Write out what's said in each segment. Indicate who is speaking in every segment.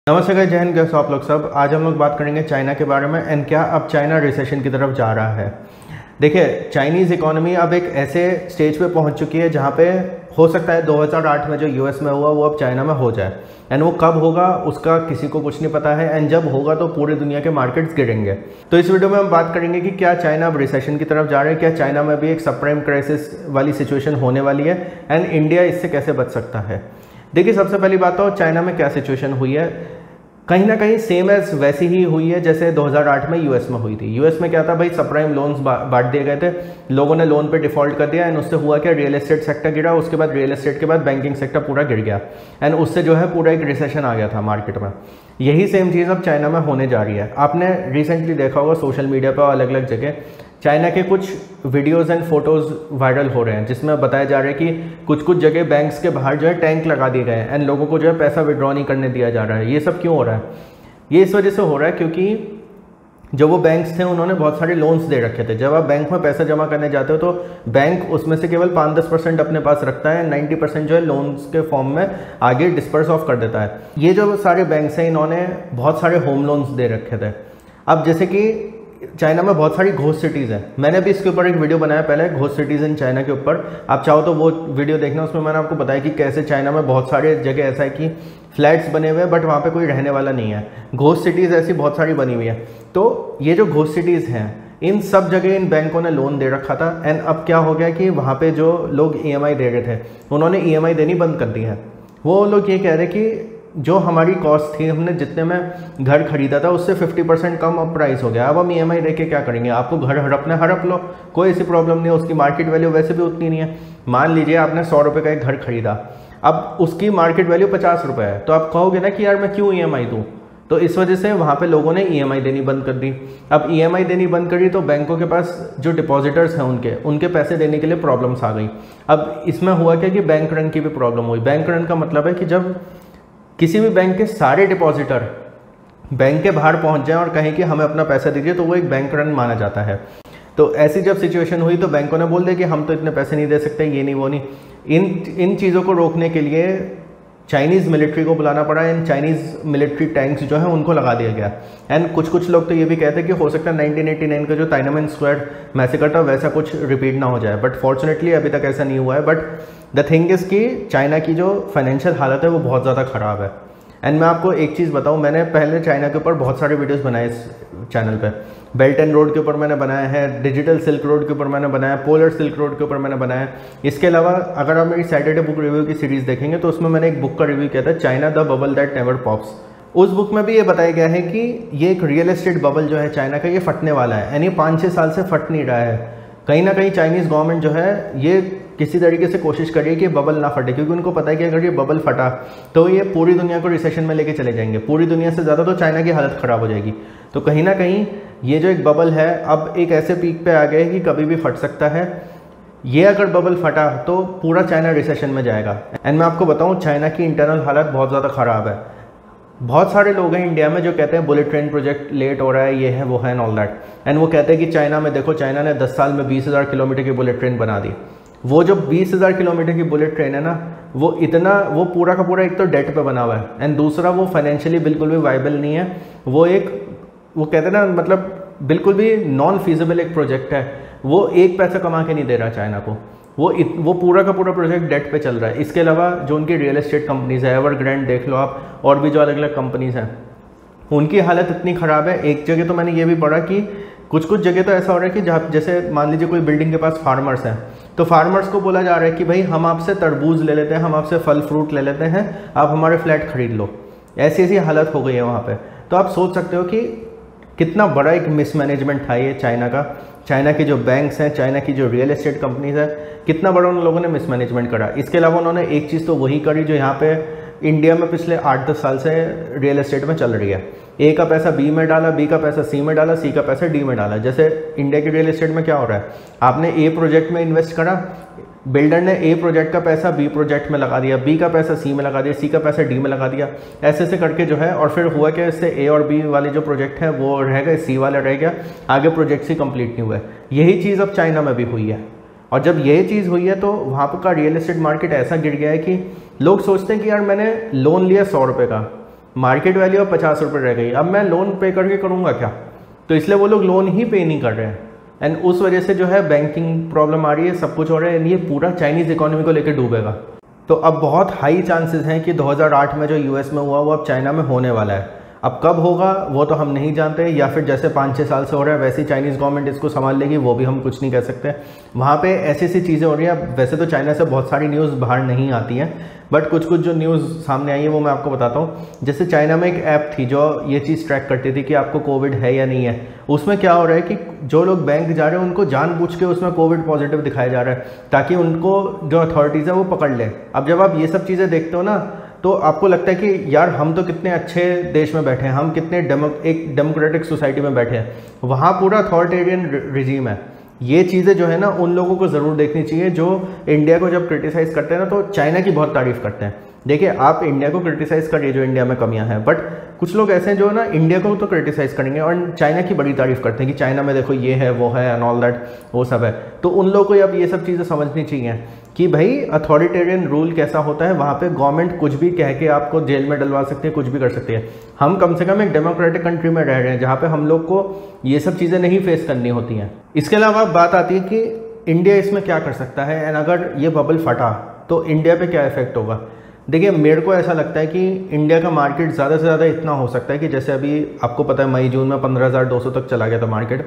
Speaker 1: नमस्ते गाइस, जय हिंद। कैसे हो आप लोग सब। आज हम लोग बात करेंगे चाइना के बारे में एंड क्या अब चाइना रिसेशन की तरफ जा रहा है। देखिए, चाइनीज़ इकोनॉमी अब एक ऐसे स्टेज पे पहुंच चुकी है जहां पे हो सकता है 2008 में जो यूएस में हुआ वो अब चाइना में हो जाए। एंड वो कब होगा उसका किसी को कुछ नहीं पता है, एंड जब होगा तो पूरी दुनिया के मार्केट्स गिरेंगे। तो इस वीडियो में हम बात करेंगे कि क्या चाइना अब रिसेशन की तरफ जा रहा है, क्या चाइना में भी एक सबप्राइम क्राइसिस वाली सिचुएशन होने वाली है, एंड इंडिया इससे कैसे बच सकता है। देखिए, सबसे पहली बात तो चाइना में क्या सिचुएशन हुई है, कहीं ना कहीं सेम एज वैसी ही हुई है जैसे 2008 में यूएस में हुई थी। यूएस में क्या था भाई, सबप्राइम लोन्स बांट दिए गए थे, लोगों ने लोन पे डिफॉल्ट कर दिया, एंड उससे हुआ क्या, रियल एस्टेट सेक्टर गिरा, उसके बाद रियल एस्टेट के बाद बैंकिंग सेक्टर पूरा गिर गया, एंड उससे जो है पूरा एक रिसेशन आ गया था मार्केट में। यही सेम चीज़ अब चाइना में होने जा रही है। आपने रिसेंटली देखा होगा सोशल मीडिया पर अलग अलग जगह चाइना के कुछ वीडियोज़ एंड फोटोज़ वायरल हो रहे हैं जिसमें बताया जा रहा है कि कुछ कुछ जगह बैंक्स के बाहर जो है टैंक लगा दिए गए हैं, एंड लोगों को जो है पैसा विड्रॉ नहीं करने दिया जा रहा है। ये सब क्यों हो रहा है? ये इस वजह से हो रहा है क्योंकि जो वो बैंक्स थे उन्होंने बहुत सारे लोन्स दे रखे थे। जब आप बैंक में पैसा जमा करने जाते हो तो बैंक उसमें से केवल 5-10% अपने पास रखता है, 90% जो है लोन्स के फॉर्म में आगे डिस्पर्स ऑफ कर देता है। ये जो सारे बैंक्स हैं इन्होंने बहुत सारे होम लोन्स दे रखे थे। अब जैसे कि चाइना में बहुत सारी घोस्ट सिटीज़ हैं, मैंने भी इसके ऊपर एक वीडियो बनाया पहले, घोस्ट सिटीज़ इन चाइना के ऊपर। आप चाहो तो वो वीडियो देखना, उसमें मैंने आपको बताया कि कैसे चाइना में बहुत सारे जगह ऐसा है कि फ्लैट्स बने हुए हैं बट वहाँ पे कोई रहने वाला नहीं है। घोस्ट सिटीज़ ऐसी बहुत सारी बनी हुई है। तो ये जो घोस्ट सिटीज़ हैं इन सब जगह इन बैंकों ने लोन दे रखा था, एंड अब क्या हो गया कि वहाँ पे जो लोग EMI दे रहे थे उन्होंने EMI देनी बंद कर दी है। वो लोग ये कह रहे कि जो हमारी कॉस्ट थी, हमने जितने में घर खरीदा था उससे 50% कम अब प्राइस हो गया, अब हम EMI दे के क्या करेंगे। आपको घर हड़पना हड़प लो, कोई ऐसी प्रॉब्लम नहीं है, उसकी मार्केट वैल्यू वैसे भी उतनी नहीं है। मान लीजिए आपने 100 रुपये का एक घर खरीदा, अब उसकी मार्केट वैल्यू 50 रुपये है, तो आप कहोगे ना कि यार मैं क्यों EMI दूँ। तो इस वजह से वहाँ पे लोगों ने EMI देनी बंद कर दी। अब EMI देनी बंद करी तो बैंकों के पास जो डिपॉजिटर्स हैं उनके पैसे देने के लिए प्रॉब्लम्स आ गई। अब इसमें हुआ क्या कि बैंक रन की भी प्रॉब्लम हुई। बैंक रन का मतलब है कि जब किसी भी बैंक के सारे डिपॉजिटर बैंक के बाहर पहुंच जाएं और कहें कि हमें अपना पैसा दीजिए, तो वो एक बैंक रन माना जाता है। तो ऐसी जब सिचुएशन हुई तो बैंकों ने बोल दिया कि हम तो इतने पैसे नहीं दे सकते, ये नहीं वो नहीं। इन चीज़ों को रोकने के लिए चाइनीज़ मिलिट्री को बुलाना पड़ा, एंड चाइनीज़ मिलिट्री टैंक्स जो है उनको लगा दिया गया। एंड कुछ लोग तो ये भी कहते हैं कि हो सकता है 1989 का जो टाइनमेन स्क्वायर मैसेकर था वैसा कुछ रिपीट ना हो जाए, बट फॉर्चुनेटली अभी तक ऐसा नहीं हुआ है। बट द थिंग इज़ कि चाइना की जो फाइनेंशियल हालत है वो बहुत ज़्यादा ख़राब है। एंड मैं आपको एक चीज़ बताऊं, मैंने पहले चाइना के ऊपर बहुत सारे वीडियोस बनाए इस चैनल पे। बेल्ट एंड रोड के ऊपर मैंने बनाया है, डिजिटल सिल्क रोड के ऊपर मैंने बनाया, पोलर सिल्क रोड के ऊपर मैंने बनाया। इसके अलावा अगर आप मेरी सैटरडे बुक रिव्यू की सीरीज़ देखेंगे तो उसमें मैंने एक बुक का रिव्यू किया था, China the bubble that never pops. उस बुक में भी ये बताया गया है कि ये एक रियल एस्टेट बबल जो है चाइना का, ये फटने वाला है, यानी 5-6 साल से फट नहीं रहा है। कहीं ना कहीं चाइनीज़ गवर्नमेंट जो है ये किसी तरीके से कोशिश कर रही है कि बबल ना फटे, क्योंकि उनको पता है कि अगर ये बबल फटा तो ये पूरी दुनिया को रिसेशन में लेके चले जाएंगे। पूरी दुनिया से ज़्यादा तो चाइना की हालत ख़राब हो जाएगी। तो कहीं ना कहीं ये जो एक बबल है अब एक ऐसे पीक पे आ गया है कि कभी भी फट सकता है। ये अगर बबल फटा तो पूरा चाइना रिसेशन में जाएगा। एंड मैं आपको बताऊँ, चाइना की इंटरनल हालत बहुत ज़्यादा ख़राब है। बहुत सारे लोग हैं इंडिया में जो कहते हैं बुलेट ट्रेन प्रोजेक्ट लेट हो रहा है, ये है वो है एंड ऑल दैट। एंड वो कहते हैं कि चाइना में देखो, चाइना ने 10 साल में 20,000 किलोमीटर की बुलेट ट्रेन बना दी। वो जो 20,000 किलोमीटर की बुलेट ट्रेन है ना, वो पूरा का पूरा एक तो डेट पे बना हुआ है, एंड दूसरा वो फाइनेंशियली बिल्कुल भी वाइबल नहीं है। वो कहते हैं ना, मतलब बिल्कुल भी नॉन फीजिबल एक प्रोजेक्ट है। वो एक पैसा कमा के नहीं दे रहा चाइना को, वो पूरा का पूरा प्रोजेक्ट डेट पे चल रहा है। इसके अलावा जो उनकी रियल एस्टेट कंपनीज है, एवरग्रैंड देख लो आप, और भी जो अलग अलग कंपनीज हैं, उनकी हालत इतनी ख़राब है। एक जगह तो मैंने ये भी पढ़ा कि कुछ जगह तो ऐसा हो रहा है कि जहाँ जैसे मान लीजिए कोई बिल्डिंग के पास फार्मर्स हैं, तो फार्मर्स को बोला जा रहा है कि भाई हम आपसे तरबूज ले लेते हैं, हम आपसे फल फ्रूट ले लेते हैं, आप हमारे फ्लैट खरीद लो। ऐसी हालत हो गई है वहाँ पे। तो आप सोच सकते हो कि कितना बड़ा एक मिसमैनेजमेंट था ये चाइना का। चाइना के जो बैंक्स हैं, चाइना की जो रियल एस्टेट कंपनीज है, कितना बड़ा उन लोगों ने मिसमैनेजमेंट करा। इसके अलावा उन्होंने एक चीज़ तो वही करी जो यहाँ पे इंडिया में पिछले 8-10 साल से रियल एस्टेट में चल रही है। ए का पैसा बी में डाला, बी का पैसा सी में डाला, सी का पैसा डी में डाला। जैसे इंडिया की रियल एस्टेट में क्या हो रहा है, आपने ए प्रोजेक्ट में इन्वेस्ट करा, बिल्डर ने ए प्रोजेक्ट का पैसा बी प्रोजेक्ट में लगा दिया, बी का पैसा सी में लगा दिया, सी का पैसा डी में लगा दिया, ऐसे करके जो है। और फिर हुआ क्या, इससे ए और बी वाले जो प्रोजेक्ट है वो रह गए, सी वाला रह गया, आगे प्रोजेक्ट्स ही कंप्लीट नहीं हुए। यही चीज़ अब चाइना में भी हुई है। और जब यही चीज़ हुई है तो वहाँ का रियल एस्टेट मार्केट ऐसा गिर गया है कि लोग सोचते हैं कि यार मैंने लोन लिया 100 रुपये का, मार्केट वैल्यू अब 50 रुपये रह गई, अब मैं लोन पे करके करूँगा क्या? तो इसलिए वो लोग लोन ही पे नहीं कर रहे हैं, एंड उस वजह से जो है बैंकिंग प्रॉब्लम आ रही है, सब कुछ हो रहा है, ये पूरा चाइनीज़ इकोनॉमी को लेकर डूबेगा। तो अब बहुत हाई चांसेस हैं कि 2008 में जो यूएस में हुआ वो अब चाइना में होने वाला है। अब कब होगा वो तो हम नहीं जानते, या फिर जैसे 5-6 साल से हो रहा है वैसे ही चाइनीज़ गवर्नमेंट इसको संभाल लेगी, वो भी हम कुछ नहीं कह सकते। वहाँ पे ऐसी ऐसी चीज़ें हो रही हैं। वैसे तो चाइना से बहुत सारी न्यूज़ बाहर नहीं आती हैं, बट कुछ कुछ जो न्यूज़ सामने आई है वो मैं आपको बताता हूँ। जैसे चाइना में एक ऐप थी जो ये चीज़ ट्रैक करती थी कि आपको कोविड है या नहीं है। उसमें क्या हो रहा है कि जो लोग बैंक जा रहे हैं उनको जानबूझ के उसमें कोविड पॉजिटिव दिखाया जा रहा है, ताकि उनको जो अथॉरिटीज़ है वो पकड़ ले। अब जब आप ये सब चीज़ें देखते हो ना, तो आपको लगता है कि यार हम तो कितने अच्छे देश में बैठे हैं, हम कितने एक डेमोक्रेटिक सोसाइटी में बैठे हैं, वहाँ पूरा अथॉरिटेरियन रिजीम है। ये चीज़ें जो है ना उन लोगों को ज़रूर देखनी चाहिए जो इंडिया को जब क्रिटिसाइज़ करते हैं ना तो चाइना की बहुत तारीफ़ करते हैं। देखिए आप इंडिया को क्रिटिसाइज़ करिए जो इंडिया में कमियां हैं, बट कुछ लोग ऐसे हैं जो ना इंडिया को तो क्रिटिसाइज़ करेंगे और चाइना की बड़ी तारीफ़ करते हैं कि चाइना में देखो ये है वो है एंड ऑल दैट, वो सब है। तो उन लोगों को अब ये सब चीज़ें समझनी चाहिए कि भाई अथॉरिटेरियन रूल कैसा होता है। वहाँ पे गवर्नमेंट कुछ भी कह के आपको जेल में डलवा सकती है, कुछ भी कर सकती है। हम कम से कम एक डेमोक्रेटिक कंट्री में रह रहे हैं जहाँ पे हम लोग को ये सब चीज़ें नहीं फेस करनी होती हैं। इसके अलावा बात आती है कि इंडिया इसमें क्या कर सकता है, एंड अगर ये बबल फटा तो इंडिया पे क्या इफेक्ट होगा। देखिए मेरे को ऐसा लगता है कि इंडिया का मार्केट ज़्यादा से ज़्यादा इतना हो सकता है कि जैसे अभी आपको पता है मई जून में 15,200 तक चला गया था मार्केट,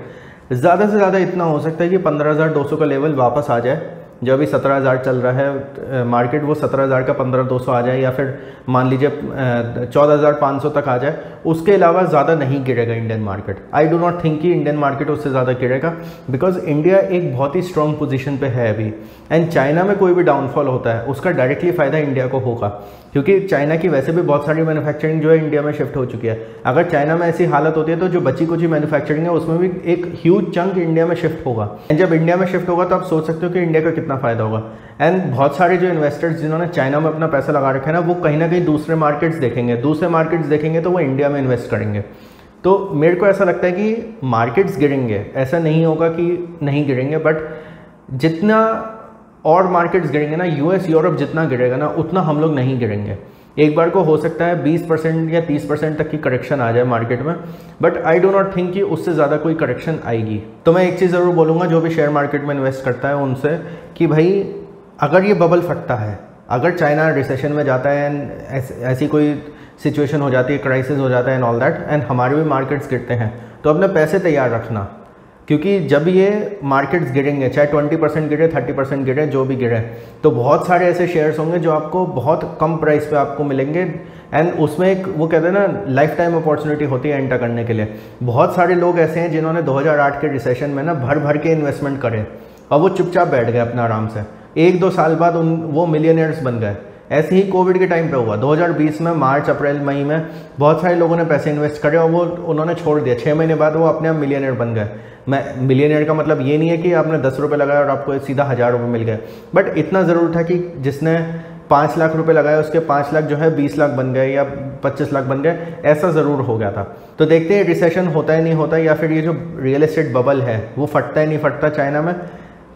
Speaker 1: ज़्यादा से ज़्यादा इतना हो सकता है कि 15,200 का लेवल वापस आ जाए। जो अभी 17,000 चल रहा है मार्केट, वो 17,000 का 15,200 आ जाए, या फिर मान लीजिए 14,500 तक आ जाए। उसके अलावा ज़्यादा नहीं गिरेगा Indian market. I do not think कि इंडियन मार्केट उससे ज़्यादा गिरेगा, बिकॉज इंडिया एक बहुत ही स्ट्रॉन्ग पोजीशन पे है अभी। एंड चाइना में कोई भी डाउनफॉल होता है उसका डायरेक्टली फ़ायदा इंडिया को होगा, क्योंकि चाइना की वैसे भी बहुत सारी मैन्युफैक्चरिंग जो है इंडिया में शिफ्ट हो चुकी है। अगर चाइना में ऐसी हालत होती है तो जो बची कुछ मैन्युफैक्चरिंग है उसमें भी एक ह्यूज चंक इंडिया में शिफ्ट होगा। एंड जब इंडिया में शिफ्ट होगा तो आप सोच सकते हो कि इंडिया का कितना फ़ायदा होगा। एंड बहुत सारे जो इन्वेस्टर्स जिन्होंने चाइना में अपना पैसा लगा रखा है ना, वो कहीं ना कहीं दूसरे मार्केट्स देखेंगे तो वो इंडिया में इन्वेस्ट करेंगे। तो मेरे को ऐसा लगता है कि मार्केट्स गिरेंगे, ऐसा नहीं होगा कि नहीं गिरेंगे, बट जितना और मार्केट्स गिरेंगे ना, यूएस यूरोप जितना गिरेगा ना उतना हम लोग नहीं गिरेंगे। एक बार को हो सकता है 20% या 30% तक की करेक्शन आ जाए मार्केट में, but I do not think कि उससे ज़्यादा कोई करेक्शन आएगी। तो मैं एक चीज़ ज़रूर बोलूँगा जो भी शेयर मार्केट में इन्वेस्ट करता है उनसे कि भाई अगर ये बबल फटता है, अगर चाइना रिसेशन में जाता है एंड ऐसी कोई सिचुएशन हो जाती है, क्राइसिस हो जाता है एंड ऑल दैट, एंड हमारे भी मार्केट्स गिरते हैं, तो अपने पैसे तैयार रखना, क्योंकि जब ये मार्केट्स गिरेंगे, चाहे 20% गिरे, 30% गिरे, जो भी गिरे, तो बहुत सारे ऐसे शेयर्स होंगे जो आपको बहुत कम प्राइस पे आपको मिलेंगे। एंड उसमें एक वो कहते हैं ना लाइफ टाइम अपॉर्चुनिटी होती है एंटर करने के लिए। बहुत सारे लोग ऐसे हैं जिन्होंने 2008 के रिसेशन में ना भर भर के इन्वेस्टमेंट करे और वो चुपचाप बैठ गए अपना आराम से। 1-2 साल बाद वो मिलियनियर्स बन गए। ऐसे ही कोविड के टाइम पे हुआ 2020 में, मार्च अप्रैल मई में बहुत सारे लोगों ने पैसे इन्वेस्ट करे और वो उन्होंने छोड़ दिया। 6 महीने बाद वो अपने आप मिलियनियर बन गए। मैं मिलियनियर का मतलब ये नहीं है कि आपने 10 रुपये लगाया और आपको सीधा 1000 रुपये मिल गए, बट इतना ज़रूर था कि जिसने 5 लाख रुपए लगाए उसके 5 लाख जो है 20 लाख बन गए या 25 लाख बन गए, ऐसा ज़रूर हो गया था। तो देखते हैं रिसेशन होता है नहीं होता, या फिर ये जो रियल एस्टेट बबल है वो फटता है नहीं फटता चाइना में।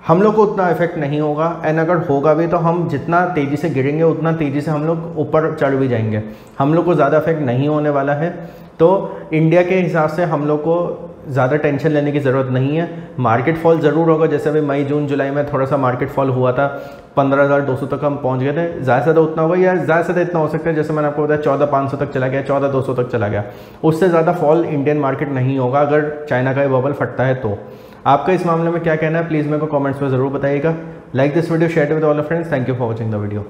Speaker 1: हम लोग को उतना इफेक्ट नहीं होगा, एंड अगर होगा भी तो हम जितना तेज़ी से गिरेंगे उतना तेज़ी से हम लोग ऊपर चढ़ भी जाएंगे। हम लोग को ज़्यादा इफेक्ट नहीं होने वाला है। तो इंडिया के हिसाब से हम लोग को ज़्यादा टेंशन लेने की ज़रूरत नहीं है। मार्केट फॉल ज़रूर होगा, जैसे अभी मई जून जुलाई में थोड़ा सा मार्केट फॉल हुआ था, 15,200 तक हम पहुंच गए थे। ज़्यादा से ज़्यादा उतना होगा, या ज़्यादा से ज़्यादा इतना हो सकता है जैसे मैंने आपको बताया 14,500 तक चला गया, 14,200 तक चला गया। उससे ज़्यादा फॉल इंडियन मार्केट नहीं होगा अगर चाइना का ये बबल फटता है तो। आपका इस मामले में क्या कहना है प्लीज़ मेरे को कमेंट्स में ज़रूर बताइएगा। Like this video, share with all friends. Thank you for watching the video.